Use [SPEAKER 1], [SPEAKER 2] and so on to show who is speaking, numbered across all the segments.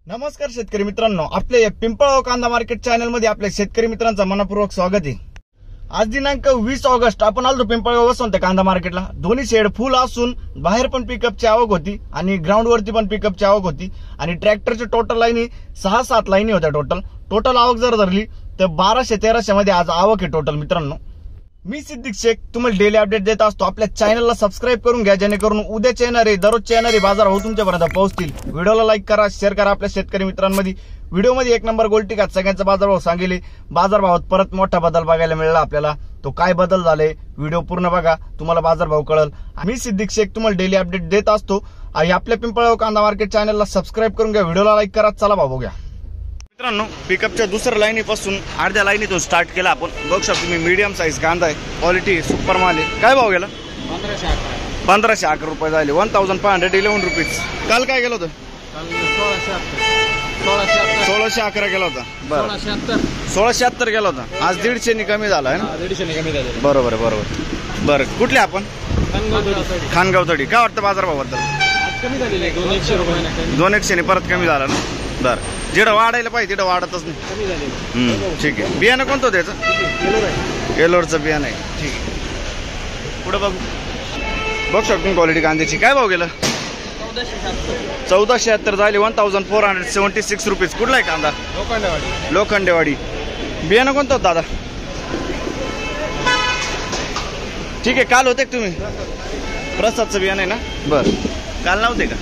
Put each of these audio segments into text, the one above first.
[SPEAKER 1] नमस्कार शेतकरी मित्रांनो, आपल्या या पिंपळगाव कांदा मार्केट चॅनल मध्ये आपल्या शेतकरी मित्रांचं मनपूर्वक स्वागत आहे। आज दिनांक 20 ऑगस्ट आपण आलो पिंपळगाव वसंत कांदा मार्केटला। दोन्ही शेड फुल असून बाहेर पण पिकअपची आवक होती आणि ग्राउंड वरती पण पिकअपची आवक होती आणि ट्रॅक्टरचे टोटल लाईनी 6-7 लाईनी होत्या। टोटल आवक जर धरली तर 1200-1300 मध्ये आज आवक आहे टोटल। मित्रांनो, मी सिद्दीक शेख तुम्हाला डेली अपडेट देत असतो। आपल्या चॅनलला सबस्क्राइब करून घ्या जेणेकरून उद्याचे येणारे दररोजचे येणारे बाजारभाव तुमच्यापर्यंत पोहोचतील। व्हिडिओला लाईक करा, शेअर करा आपल्या शेतकरी मित्रांमध्ये। व्हिडिओमध्ये 1 नंबर गोल्टी का सगळ्यांचा बाजारभाव सांगितले। बाजारभावात परत मोठा बदल बघायला मिळाला आपल्याला। तो काय बदल झाले व्हिडिओ पूर्ण बघा, तुम्हाला बाजारभाव कळेल। मी सिद्दीक शेख तुम्हाला डेली अपडेट देत असतो आणि आपल्या पिंपळगाव कांदा मार्केट चॅनलला सबस्क्राइब करून घ्या, व्हिडिओला लाईक करा। चला भाऊ बघूया। मित्रांनो, पिकअपच्या दुसऱ्या लाईनीपासून अर्ध्या लाईनीतून स्टार्ट केला आपण। बघू शकता तुम्ही मीडियम साईज कांदा आहे, क्वालिटी सुपर माल आहे। काय भाव गेला? 1511 रुपये झाले, 1511 रुपीज। काल काय गेलं होतं? 1611 गेला होता। बरं, 1676 गेला होता। आज 150 नि कमी झाला आहे ना?
[SPEAKER 2] 150 नि कमी झाले।
[SPEAKER 1] बरोबर आहे, बरोबर। बरं, कुठले आपण? खानगावतडी। काय वाटतं बाजारभावाबद्दल?
[SPEAKER 2] कमी झालेले 200 रुपये
[SPEAKER 1] 200 ने परत कमी झाला ना? बरं, जिडं वाढायला पाहिजे तिथं वाढतच नाही।
[SPEAKER 2] कमी झाले।
[SPEAKER 1] ठीक आहे। बियाणं कोणतं त्याचं? येलोरचं बियाणं आहे। ठीक आहे, पुढे बघू। बघू शकतो क्वालिटी कांद्याची। काय भाव गेलं? 1476 झाले, 1476 रुपीज। कुठला आहे कांदा? लोखंडेवाडी। बियाणं कोणतं होतं दादा? ठीक आहे, काल होते का तुम्ही? प्रसादचं बियाणं आहे ना? बरं, काल नव्हते का?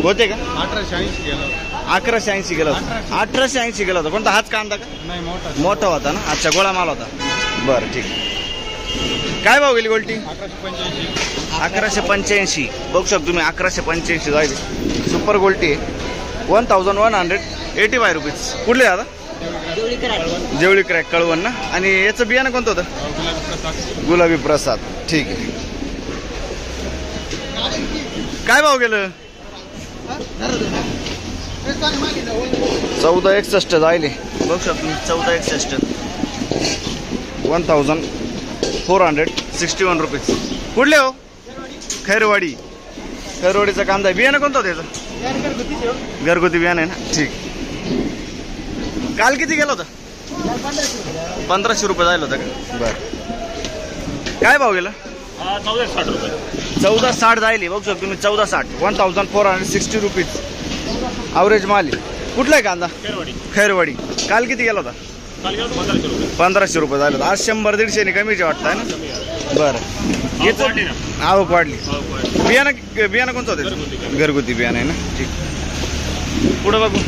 [SPEAKER 1] होते का?
[SPEAKER 2] 1880 गेला।
[SPEAKER 1] 1180 गेला होता। 1880 गेला होता। कोणता? हाच कांदा का?
[SPEAKER 2] नाही,
[SPEAKER 1] मोठा होता ना? अच्छा, गोळा माल होता। बरं, ठीक। काय भाव गेली गोल्टी? 1185। बघू शकतो तुम्ही, 1185 जाईल। सुपर गोल्टी आहे, 1185 रुपीज। कुठले दादा? जेवळी क्रॅक, कळवण ना? आणि याचं बियाणं कोणतं होतं? गुलाबी प्रसाद। ठीक आहे। काय भाव गेलं? 1461 जायले। बघू शकतो 1461, 1461 रुपीज। कुठले हो? खैरवाडी। खैरवाडीचा कांदा आहे। बियाणं कोणतं त्याचं? घरगुती बियाणं आहे ना? ठीक। काल किती गेला होता? 1500 रुपये जायला होता का? बरं, काय भाव गेला?
[SPEAKER 2] 1460 रुपये।
[SPEAKER 1] 1460 जायले। बघू शकतो तुम्ही, 1460, 1460 रुपीज ॲव्हरेज माल आहे। कुठला आहे कांदा? खैरवाडी। काल किती गेला होता? 1500 रुपये झालं। आज 100-150 ने कमीचे वाटतं आहे ना? बरं, याचं आवक वाढली। बियाणं कोणतं होतं? घरगुती बियाणं आहे ना? ठीक। पुढे बघू।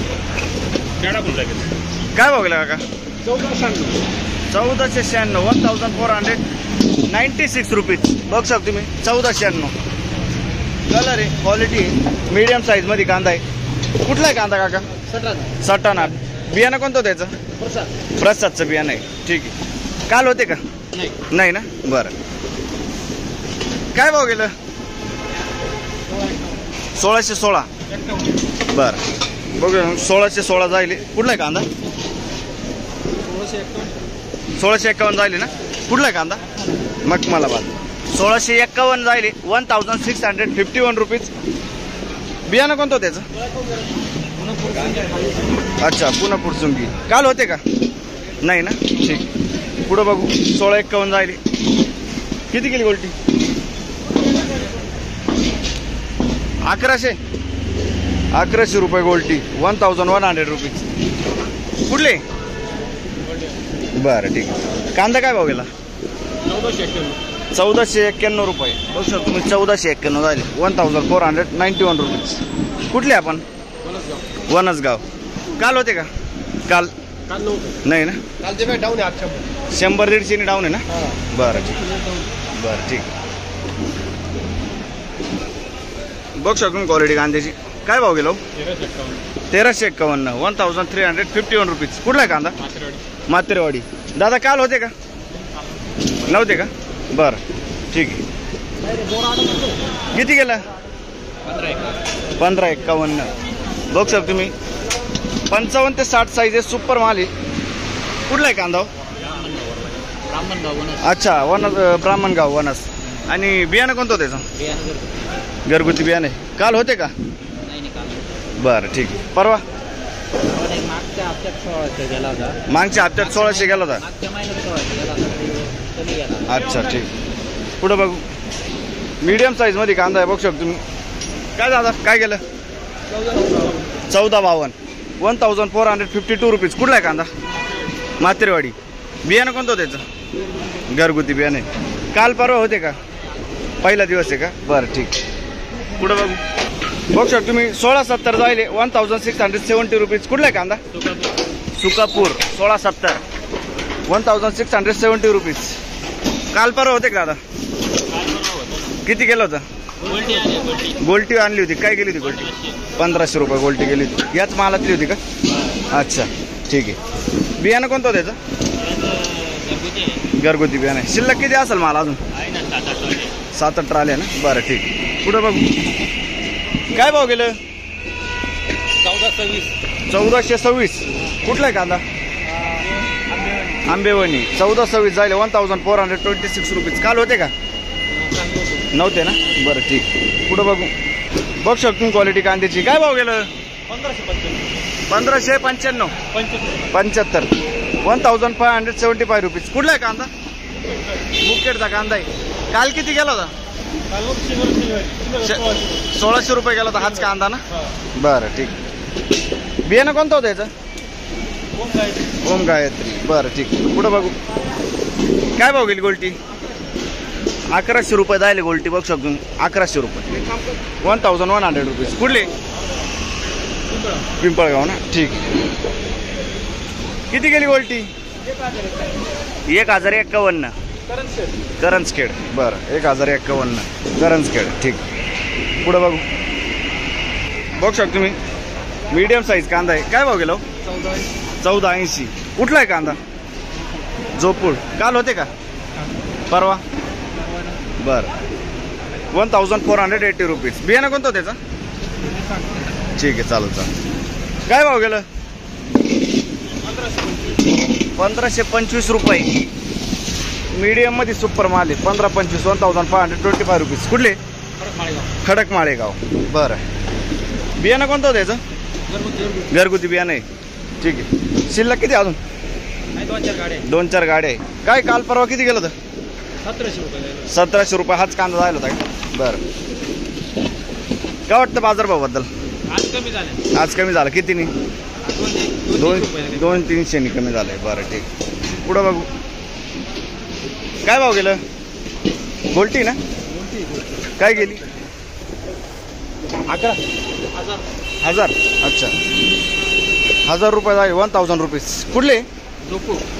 [SPEAKER 1] काय भाव गेला काका? 1496, 1496 रुपीज। बघू शकतो तुम्ही, 1496 कलर आहे, क्वालिटी मीडियम साईज मध्ये कांदा आहे। कुठला आहे कांदा काका? सटाणा। बियाणं कोणतं त्याचं? प्रसादचं बियाणं आहे। ठीक आहे। काल होते का? नाही ना? बरं, काय भाव गेलं? 1616। बरं, बघू 1616 जायले। कुठला आहे कांदा? 1651 जायले ना? कुठला आहे कांदा? मखमलाबाद। 1651 जायले, 1651 रुपीज। बियाणं कोणतं त्याचं? अच्छा, पुन्हा पुरचुंगी। काल होते का? नाही ना? ठीक। पुढं बघू। 1651 जायले। किती केली गोल्टी? 1100 रुपये गोल्टी, 1100 रुपीज। कुठले? बरं, ठीक आहे। कांदा काय भाव गेला? 1491 रुपये। बघू शकतो तुम्ही, 1491 झाले, 1491 रुपीज। कुठले आपण? वनसगाव। काल होते का? काल नाही ना? 100-150 डाऊन आहे ना? बरं, ठीक। बरं, ठीक। बघू शकतो क्वालिटी कांद्याची। काय भाव गेलो? 1351, 1351 रुपीज। कुठला आहे कांदा? मातेरवाडी। दादा काल होते का? नव्हते का? बरं, ठीक आहे। किती गेला? 1551। बघू शकतो तुम्ही, 55 ते 60 साईज आहे, सुपर माल आहे। कुठला आहे कांदा? अच्छा, ब्राह्मणगाव वनस। आणि बियाणं कोणतं त्याचं? घरगुती बियाणे काल होते का? बरं ठीक आहे. परवा
[SPEAKER 2] मागच्या हप्त्यात 1600 गेला होता.
[SPEAKER 1] मागच्या हप्त्यात 1600 गेला होता.
[SPEAKER 2] मागच्या महिन्यात 1600 गेला होता. कमी गेला.
[SPEAKER 1] अच्छा ठीक. पुढं बघू. मीडियम साईज मध्ये कांदा आहे, बघू शकतो तुम्ही. काय दादा काय गेलं? 1452 1452 रुपीज. कुठला आहे कांदा? मातेरवाडी. बियाणं कोणतं होतं त्याचं? घरगुती बियाणे. काल परवा होते का? पहिला दिवस आहे का? बरं ठीक. पुढं बघू. बघू शकतो तुम्ही 1670 जायले 1670 रुपीज. कुठला आहे कांदा? सुकापूर 1670 1670 रुपीज. काल परवा होते का दादा? किती गेलं होतं? गोल्टी आणली होती. काय गेली होती गोल्टी? 1500 रुपये गोल्टी गेली होती. याच मालातली होती का? अच्छा ठीक आहे. बियाणं कोणतं होतं त्याचं? घरगुती बियाणं. शिल्लक किती असेल माल अजून? 7-8 आले ना. बरं ठीक. पुढं बघू. काय भाव गेलं? 1426. कुठला आहे कांदा? आंबेवणी 1426 जायले 1426 रुपीज. काल होते का? नव्हते ना. बरं ठीक. पुढं बघू. बघू शकतो क्वालिटी कांद्याची. काय भाव गेलं? 1595 75 1575 रुपीज. कुठला आहे कांदा? मुखेडचा कांदा आहे. काल किती गेला होता? 1600 रुपये गेला होता. हाच कांदा ना. बरं ठीक. बियाणं कोणतं होतं याचं? ओम गायत्री. बरं ठीक. पुढं बघू. काय भाव गेली गोल्टी? 1100 रुपये जायले गोल्टी. बघू शकतो 1100 रुपये 1100 रुपीज. कुठले? पिंपळगाव ना. ठीक. किती गेली गोल्टी? 1051 करंजखेड. बरं 1051 करंजखेड. ठीक. पुढं बघू. बघू शकतो तुम्ही मीडियम साईज कांदा आहे. काय भाव गेलो? 1480. कुठला आहे कांदा? जोपूर. काल होते का? परवा. बरं 1480 रुपीज. बियाणं कोणतं होतं त्याचं? ठीक आहे चालेल चालेल. काय भाव गेलं? 1525 रुपये. मीडियम मध्ये सुपर माल आहे. 1525 1525 रुपीज. कुठले? खडक माळेगाव. बरं. बियाणं कोणतं होतं त्याचं? घरगुती बियाणं आहे. ठीक आहे. शिल्लक किती अजून? 2-4 गाड्या आहे. काय काल परवा किती गेलं होतं? 1700 रुपये. हाच कांदा जायला होता का? बरं. काय वाटतं बाजारभावाबद्दल? आज कमी झालं. कितीनी? 200-300 कमी झालंय. बरं ठीक. पुढं बघू. काय भाव गेलं? गोल्टी ना. काय गेली? 1000. अच्छा 1000 रुपये जाईल 1000 रुपीज. कुठले?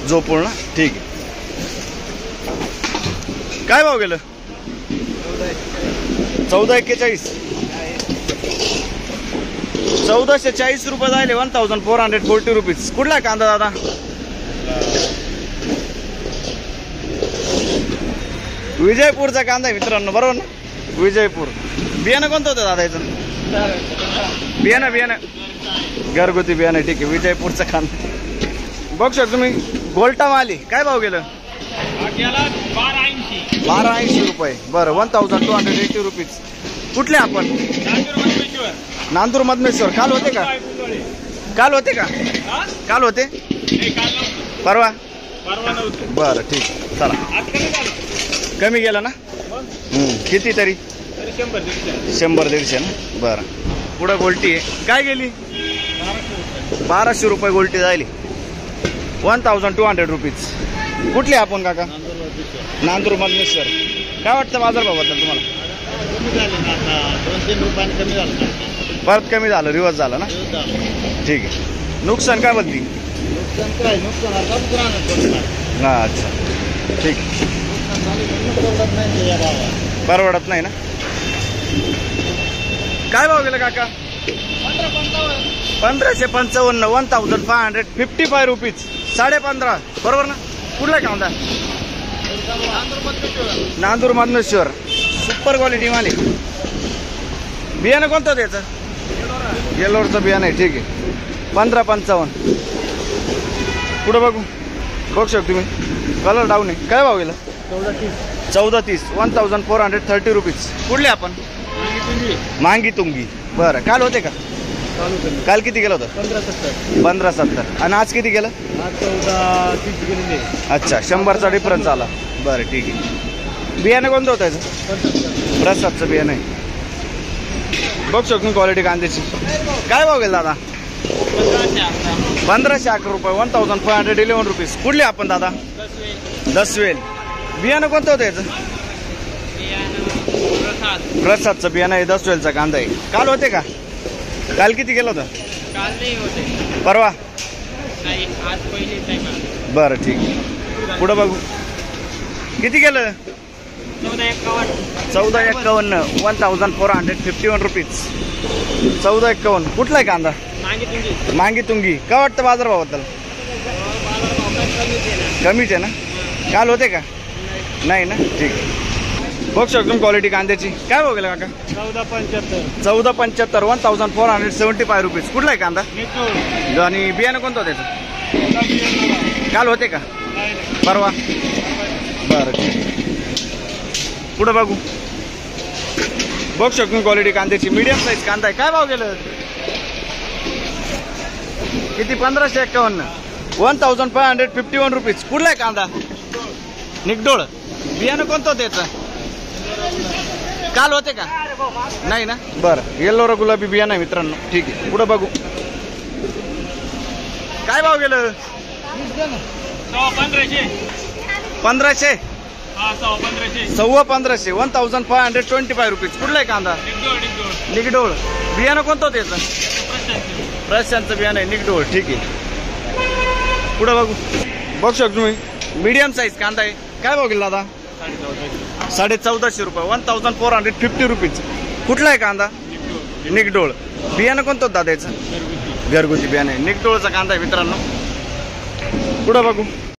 [SPEAKER 1] जोपूर ना. ठीक आहे. काय भाव गेलं? 1441 1440 रुपये जायले 1440 रुपीज. कुठला आहे कांदा दादा? विजयपूरचा कांदा आहे मित्रांनो. बरोबर ना. विजयपूर. बियाणं कोणतं होतं दादा याचं? बियाणं घरगुती बियाणं. ठीक आहे. विजयपूरचा कांदा. बघू शकतो तुम्ही गोल्टा माली. काय भाव गेलं? 1280 रुपये. बरं 1280 रुपीज. कुठले आपण? नांदूर मधमेश्वर. काल होते का? काल होते? परवा. बरं ठीक. चला कमी गेला ना. किती तरी? 100-150 ना. बरं. पुढं गोल्टी आहे. काय गेली? 1200 रुपये गोल्टी जायली 1200 रुपीज. कुठले आपण काका? नांदूर मधमेश्वर. काय वाटतं बाजारभावाबद्दल तुम्हाला?
[SPEAKER 2] 2-3 रुपयांनी कमी झालं.
[SPEAKER 1] परत कमी झालं. रिवर्स झालं ना. ठीक आहे. नुकसान काय बदली? हां अच्छा ठीक. परवडत नाही ना. काय भाव गेलं काका? 1555 1555 रुपीज. 15.5. बरोबर ना. कुठला कांदा? नांदूर मधमेश्वर. सुपर क्वालिटी माल आहे. बियाणं कोणतं त्याचं? येलोरचं बियाणं आहे. ठीक आहे. 1555. पुढं बघू शकतो तुम्ही कलर डाऊन आहे. काय भाव गेला? 1430 1430 रुपीज. कुठले आपण? मांगी तुंगी. बरं काल होते का? काल किती गेलं होतं?
[SPEAKER 2] 15-70.
[SPEAKER 1] 15-70. आणि आज किती गेलं?
[SPEAKER 2] आज 14-30 गेलेले.
[SPEAKER 1] अच्छा, 100चा डिफरन्स आला. बरं ठीक आहे. बियाणं कोणतं होतं याचं? प्रसादचं बियाणं आहे. बघ शकतो क्वालिटी कांद्याची. काय भाव गेला दादा? 1511 रुपये. 1511 रुपीज. कुठले आपण दादा? दसवेल. बियाणं कोणतं होतं याचं? प्रसादचं बियाणं आहे. दसवेलचा कांदा आहे. काल होते का? काल किती गेलं होतं?
[SPEAKER 2] काल नाही होते.
[SPEAKER 1] परवा?
[SPEAKER 2] नाही, आज पहिली टाइम आला.
[SPEAKER 1] बरं ठीक आहे. पुढं बघू. किती गेलं? 1451. 1451 रुपीज. 1451. कुठला आहे कांदा? मांगी तुंगी. काय वाटतं बाजारभावाबद्दल? कमीच आहे ना? काल होते का? नाही ना? ठीक आहे. बघ शकतो क्वालिटी कांद्याची. काय भाव गेला काका?
[SPEAKER 2] 14-75.
[SPEAKER 1] 1475. 1475 रुपीज. कुठला आहे कांदा? आणि बियाणं कोणतं होतं त्याचं? काल होते का? परवा? बरं ठीक आहे. पुढं बघू. बघ शकतो क्वालिटी कांद्याची. मीडियम साईज कांदा आहे. काय भाव गेलं? किती? 1551. 1551 रुपीज. कुठला आहे कांदा? निकडोळ. बियाणं कोणतं होतं याचं? काल होते का? नाही ना? बरं. येल्लो गुलाबी बियाणं आहे मित्रांनो. ठीक आहे. पुढं बघू. काय भाव गेलं? 1500. 1500. 1525 रुपीज. कुठला आहे कांदा? निकडोळ. बियाणं कोणतं होतं याचं? प्रशांतचं बियाणं आहे. निकडोळ. ठीक आहे. पुढं बघू. बघ शकतो मी. मीडियम साईज कांदा आहे. काय भाव गेला दादा? 1450 रुपये. 1450 रुपीज. कुठला आहे कांदा? निकडोळ. बियाणं कोणतं होतं दादा याचं? घरगुती बियाणं आहे. निकडोळचा कांदा आहे मित्रांनो. पुढं बघू.